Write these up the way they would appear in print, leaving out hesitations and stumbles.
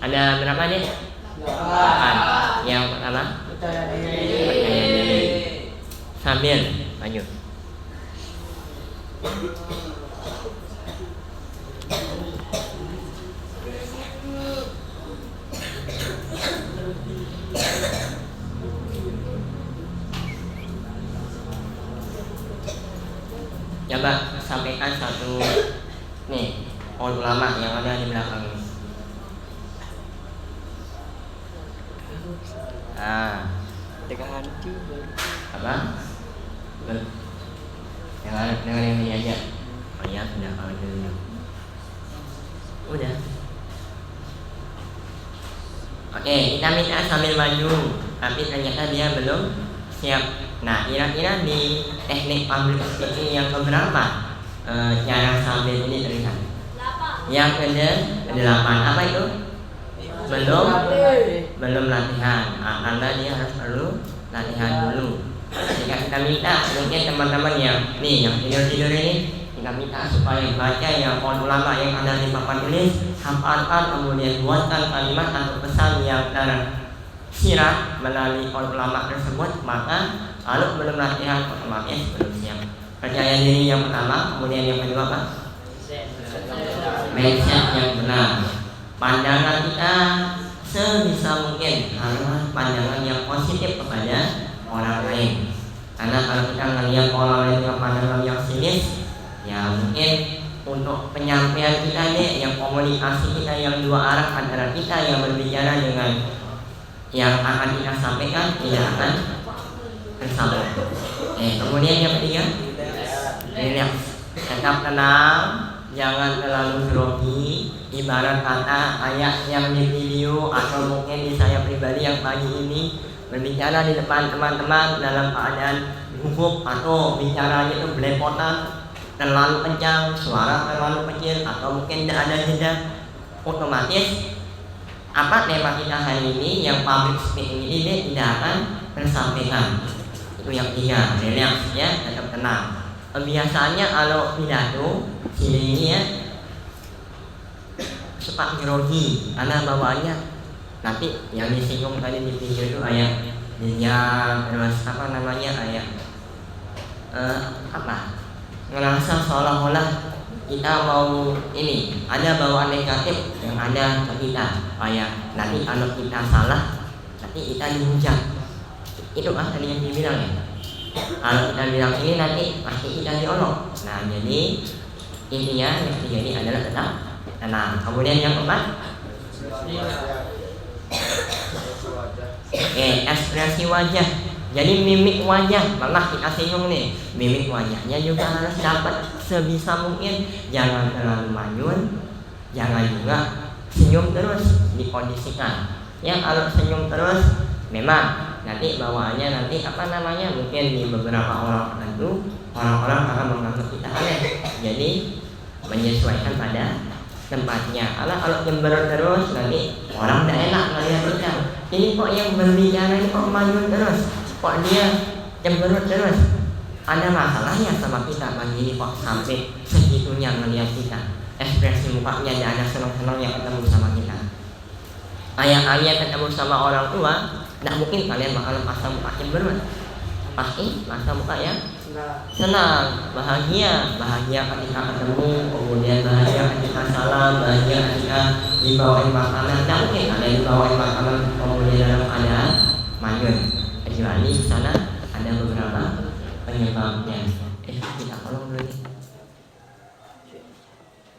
Ada berapa nih? 8. Yang pertama percaya diri. Sambil maju. Coba sampaikan satu nih ulama yang ada di belakang ini. Dengan Apa? Dengan yang ini aja. Oh ya sudah kalau dulu. Udah. Oke, kita minta sambil maju, tapi ternyata dia belum siap. Nah, kira-kira di teknik public speaking yang keberapa cara sambil ini terlihat? Yang ke-8. Apa itu? Belum latihan. Karena dia harus perlu latihan dulu. Jika kita minta, mungkin teman-teman yang tidur ini, kita minta supaya baca yang ulama yang ada di papan tulis, hafalkan, kemudian buatkan kalimat atau pesan yang tersirat melalui ulama tersebut, maka kalau belum latihan otomatis belum siap. Percaya diri yang pertama, kemudian yang kedua apa? Mindset yang benar. Pandangan kita sebisa mungkin harus pandangan yang positif kepada orang lain. Karena kalau kita melihat orang lain dengan pandangan yang sinis, ya mungkin untuk penyampaian kita nih, yang komunikasi kita yang dua arah antara kita yang berbicara dengan yang akan kita sampaikan tidak akan bersambung. Kemudian yang ketiga, relax, tetap tenang, jangan terlalu grogi. Ibarat kata ayat yang di video atau mungkin di saya pribadi yang pagi ini berbicara di depan teman-teman dalam keadaan gugup atau bicaranya itu belepotan, terlalu kencang, suara terlalu kecil, atau mungkin tidak ada jeda, otomatis apa tema kita hari ini yang public speaking ini tidak akan tersampaikan. Itu yang ketiga, relax ya, tetap tenang. Biasanya kalau pidato ini ya cepat grogi karena bawaannya nanti yang disinggung tadi di video itu ayat terus ngerasa seolah-olah kita mau ini ada bawaan negatif yang ada ke kita, kayak nanti kalau kita salah nanti kita dihujat. Itu tadi yang dibilang ya, kalau kita bilang ini nanti pasti kita diolok. Nah jadi intinya yang ketiga ini adalah tetap tenang. Kemudian yang keempat, ekspresi wajah. Jadi mimik wajah, malah kita singgung nih, mimik wajahnya juga harus dapat sebisa mungkin. Jangan terlalu manyun, jangan juga senyum terus, dikondisikan. Ya kalau senyum terus, memang nanti bawaannya mungkin di beberapa orang tertentu orang-orang akan menganggap kita aneh. Jadi menyesuaikan pada tempatnya. Kalau cemberut terus nanti orang tidak enak melihat kita. Ini kok yang berbicara ini kok manyun terus, kok dia cemberut terus, ada masalahnya sama kita. Pagi ini kok sampai segitunya melihat kita, ekspresi mukanya tidak ada senang-senang yang ketemu sama kita. Ayah-ayah ketemu sama orang tua, tidak mungkin kalian bakalan pasang muka cemberut. Pasti pasang muka ya senang, bahagia ketika ketemu, kemudian bahagia ketika salam, bahagia ketika dibawain makanan. Tidak mungkin kalian dibawain makanan kemudian dalam keadaan manyun, kecuali di sana ada beberapa penyebabnya. Kita tolong dulu nih,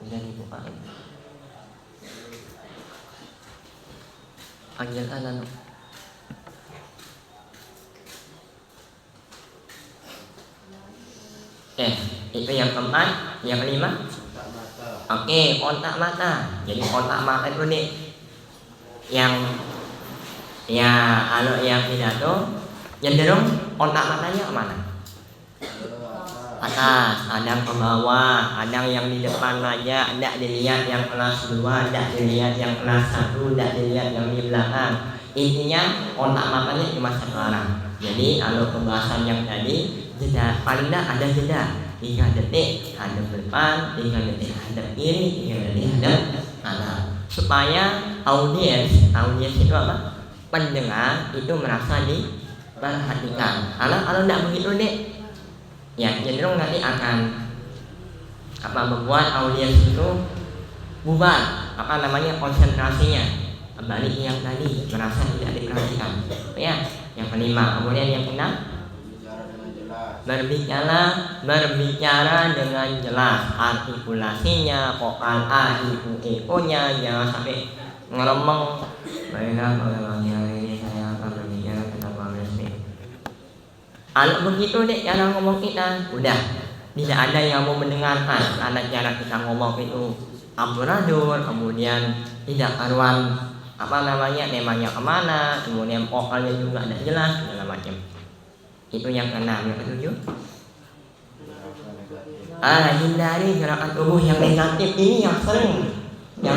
udah dibukain. Panggil anak. Itu yang keempat. Yang kelima, kontak mata. Jadi kontak mata itu nih yang kalau yang pidato cenderung kontak matanya kemana? Atas, ada ke bawah, ada yang di depan aja, tidak dilihat yang kelas 2, tidak dilihat yang kelas 1, tidak dilihat yang di belakang. Intinya kontak matanya cuma satu arah. Jadi kalau pembahasan yang tadi, jeda paling tidak ada jeda 3 detik hadap depan, 3 detik hadap kiri, 3 detik hadap kanan, supaya audiens itu apa? Pendengar itu merasa diperhatikan. Kalau tidak begitu deh, ya cenderung nanti akan membuat audiens itu bubar, konsentrasinya kembali yang tadi merasa tidak diperhatikan. Ya, yang kelima. Kemudian yang keenam, berbicara dengan jelas, artikulasinya, vokal a, i, u, e, o nya jangan sampai ngeremeng. Baiklah, kalau ini saya akan berbicara tentang progresif. Kalau begitu deh cara ngomong kita, udah tidak ada yang mau mendengarkan. Karena cara kita ngomong itu amburadul, kemudian tidak karuan temanya kemana, kemudian vokalnya juga tidak jelas, segala macam. Itu yang keenam. Yang ketujuh, hindari gerakan tubuh yang negatif. Ini yang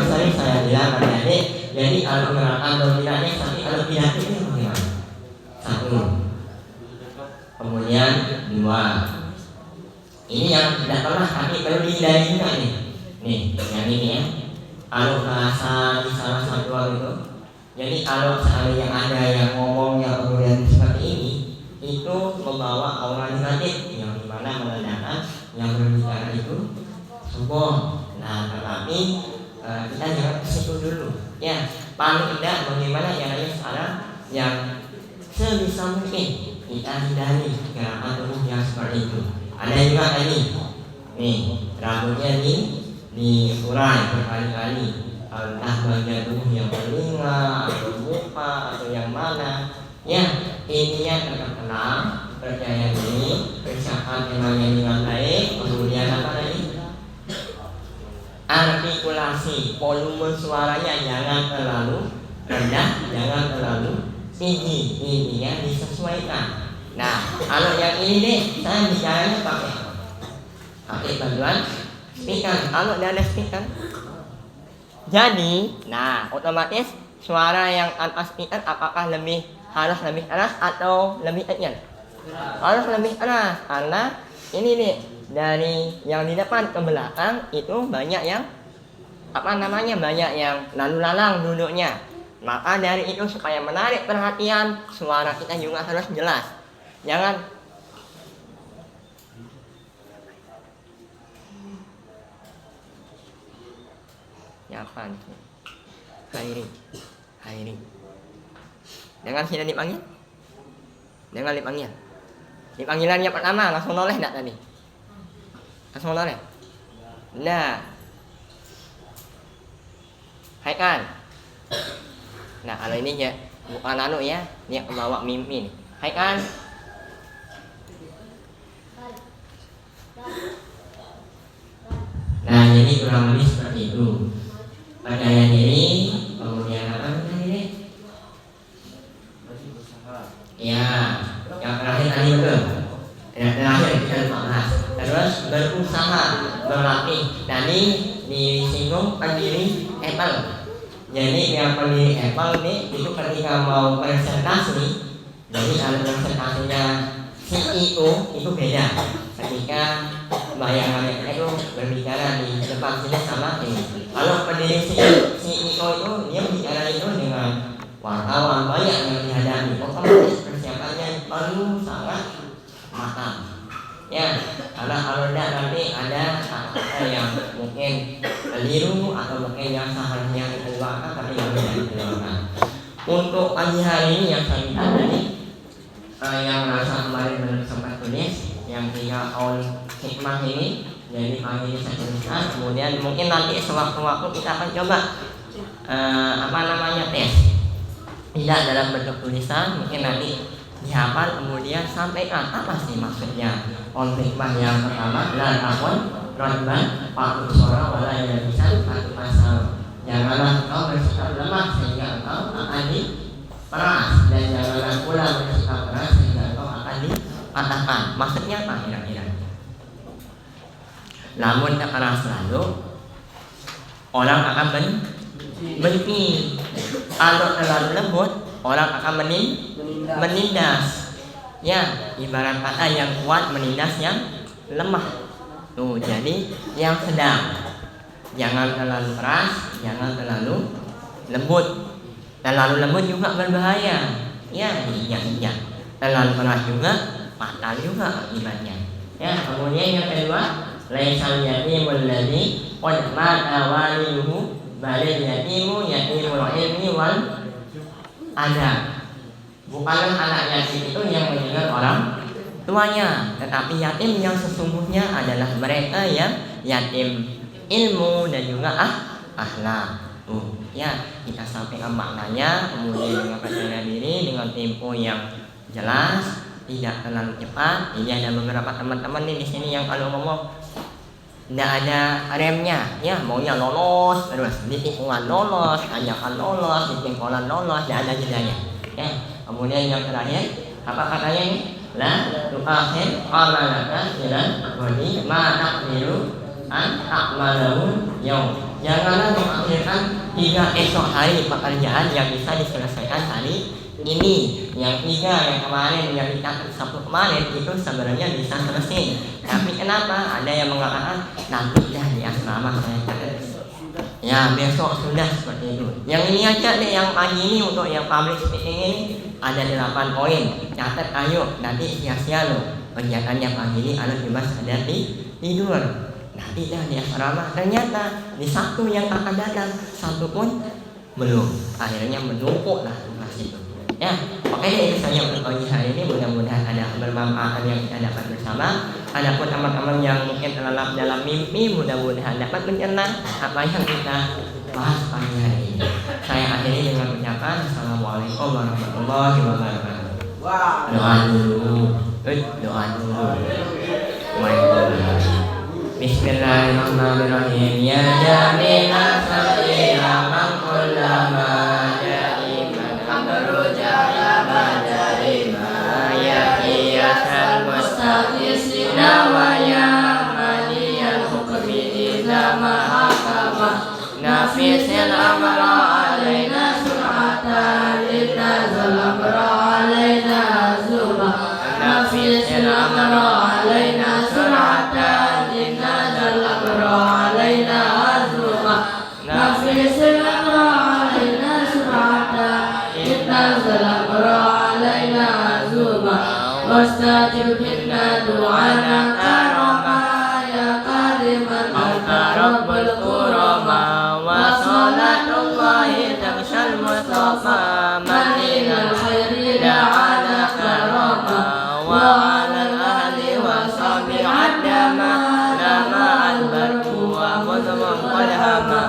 sering saya bilang adik-adik. Jadi kalau gerakan dominannya kalau tidak itu bagaimana? Satu. Kemudian dua. Ini yang tidak pernah tapi perlu dihindari juga nih. Nih, yang ini ya. Kalau bahasa di salah satu itu. Jadi kalau seandainya ada yang ngomong yang kemudian seperti ini, itu membawa aura negatif yang dimana menandakan yang berbicara itu sombong. Nah, tetapi kita jangan ke situ dulu. Ya, paling tidak bagaimana caranya sekarang yang sebisa mungkin kita hindari gerakan tubuh yang seperti itu. Ada juga tadi, nih rambutnya diurai berkali-kali, entah bagian tubuh yang telinga atau muka atau yang mana. Ya, intinya terkenal, percaya diri, persiapan temanya dengan baik, kemudian apa lagi? Artikulasi, volume suaranya jangan terlalu rendah, jangan terlalu tinggi, intinya disesuaikan. Nah, kalau yang ini nih, saya bicaranya pakai bantuan speaker. Kalau tidak ada speaker, jadi, nah otomatis suara yang tanpa speaker apakah harus lebih keras atau lebih kecil? Harus lebih keras, karena ini nih dari yang di depan ke belakang itu banyak yang banyak yang lalu lalang duduknya. Maka dari itu supaya menarik perhatian, suara kita juga harus jelas. Jangan apa nih? Hairi. Dengan sini dipanggil? Dengan dipanggil. Di panggilan yang pertama langsung noleh enggak tadi? Langsung noleh. Nah. Hai kan. Nah, kalau ini ya bukan ya, dia membawa mimpi nih. Hai kan. Nah, jadi kurang lebih seperti itu. Percaya diri, kemudian apa tadi? Ya, yang terakhir tadi betul. Yang terakhir kita bahas. Terus berusaha, berlatih. Tadi disinggung pendiri Apple. Jadi yang pendiri Apple ini itu ketika mau presentasi, jadi kalau presentasinya CEO itu beda. Ketika bayangannya itu berbicara di depan sini sama ini. Kalau pendiri CEO itu dia bicara itu dengan wartawan banyak yang dihadapi, otomatis persiapannya perlu sangat matang. Ya, karena kalau tidak nanti ada kata-kata yang mungkin keliru atau mungkin yang seharusnya dikeluarkan tapi yang tidak dikeluarkan. Untuk pagi hari ini yang saya minta tadi, yang merasa kemarin belum sempat tulis, yang 3 on hikmah ini, jadi pagi ini saya tuliskan. Kemudian mungkin nanti sewaktu-waktu kita akan coba tes. Tidak dalam bentuk tulisan, mungkin nanti dihafal kemudian sampaikan apa sih maksudnya. On hikmah yang pertama, la takun radban pakut suara wala yang bisa pakut pasal. Janganlah engkau bersikap lemah sehingga engkau akan diperas, dan janganlah pula bersikap keras sehingga engkau akan dipatahkan. Maksudnya apa kira-kira? Namun keras selalu orang akan benci. Kalau terlalu lembut, orang akan menindas. Ya, ibarat kata yang kuat menindas yang lemah. Tuh, jadi yang sedang. Jangan terlalu keras, jangan terlalu lembut. Terlalu lembut juga berbahaya. Ya, ingat. Terlalu keras juga fatal juga akibatnya. Ya, kemudian yang kedua, laisal yatimul ladzi qad mata waliyuhu balil yatimu yatimul ilmi wal adab. Bukanlah anak yatim itu yang meninggal orang tuanya, tetapi yatim yang sesungguhnya adalah mereka yang yatim ilmu dan juga akhlak. Ya, kita sampaikan maknanya, kemudian dengan percaya diri dengan tempo yang jelas, tidak terlalu cepat. Ini ada beberapa teman-teman nih di sini yang kalau ngomong tidak ada remnya, ya maunya lolos terus, di tikungan lolos, tanjakan lolos, di pengkolan lolos, tidak ada jedanya. Ya, kemudian yang terakhir apa katanya ini? La tu'akhir amalaka jalan bodi ma takdiru an akmalahun yaum. Janganlah mengakhirkan 3 esok hari pekerjaan yang bisa diselesaikan hari ini. Yang 3 yang kemarin yang kita Sabtu kemarin itu sebenarnya bisa selesai. Tapi kenapa? Ada yang mengatakan nanti dah di asrama saya catat. Ya besok sudah seperti itu. Yang ini aja deh yang pagi ini untuk yang public speaking ini ada 8 poin. Catat ayo, nanti sia-sia loh kegiatannya pagi ini anak bebas ada tidur. Nanti dah di asrama, ternyata di Sabtu yang akan datang satu pun belum. Akhirnya menumpuk lah tugas itu. Ya, oke itu saja untuk pagi hari ini. Mudah-mudahan ada kebermanfaatan yang kita dapat bersama. Adapun teman-teman yang mungkin terlelap dalam mimpi, mudah-mudahan dapat mencerna apa yang kita bahas pagi hari ini. Saya akhiri dengan ucapan Assalamualaikum warahmatullahi wabarakatuh. Doa dulu. Bismillahirrahmanirrahim. Ya jami'an sayyidina man kullama ja'iman amruja ya badarima ya iyasal mustaqisina wa ya maliyal hukmi idza mahakama nafisil amra alaina sur'atan idnazal amra alaina azuma nafisil amra alaina sur'atan علينا عزوما نفس الأمر علينا سرعة إن نزل الأمر علينا عزوما واستجب منا دعانا كرما يا كريما أنت رب الكرما وصلاة الله تغشى المصطفى من إلى الخير دعانا كرما وعلى الأهل وصحبه عدما لما البرق ومضمن قد هما